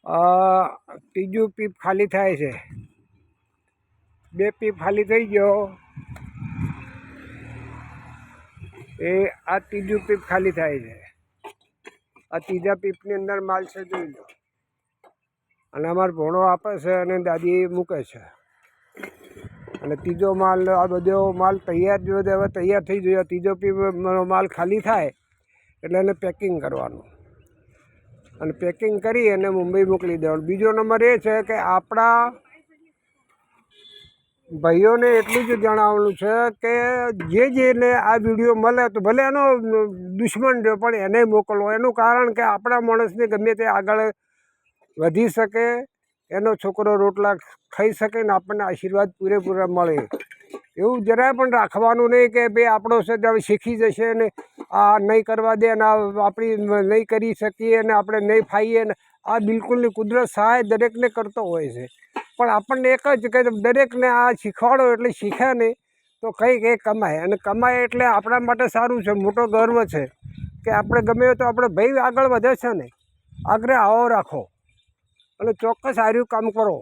ત્રીજું પીપ ખાલી થાય છે. 2 પીપ ખાલી થઈ ગયો એ આ ત્રીજું પીપ ખાલી થાય છે. આ ત્રીજા પીપની અંદર માલ છે, જોઈ લો. અને અમારો ભોણો આપે છે અને દાદી મૂકે છે. અને ત્રીજો માલ, આ બધો માલ તૈયાર જો હવે તૈયાર થઈ ગયો. ત્રીજો પીપ માલ ખાલી થાય એટલે એને પેકિંગ કરવાનું અને પેકિંગ કરી અને મુંબઈ મોકલી દેવાનું. બીજો નંબર એ છે કે આપણા ભાઈઓને એટલું જ જણાવવાનું છે કે જેને આ વિડીયો મળે તો ભલે એનો દુશ્મન રહ્યો પણ એને મોકલવો. એનું કારણ કે આપણા માણસને ગમે તે આગળ વધી શકે, એનો છોકરો રોટલા ખાઈ શકે ને આપણને આશીર્વાદ પૂરેપૂરા મળે. એવું જરાય પણ રાખવાનું નહીં કે ભાઈ આપણો છે હવે શીખી જશે ને આ નહીં કરવા દે ને આપણી નહીં કરી શકીએ ને આપણે નહીં ફાઈએ ને. આ બિલકુલ નહીં. કુદરત સહાય દરેકને કરતો હોય છે, પણ આપણને એક જ કે દરેકને આ શીખવાડો એટલે શીખે નહીં તો કંઈક એ કમાય. અને કમાય એટલે આપણા માટે સારું છે, મોટો ગર્વ છે કે આપણે ગમે તો આપણે ભાઈ આગળ વધે છે ને. આગ્રહ આવો રાખો અને ચોક્કસ સારું કામ કરો.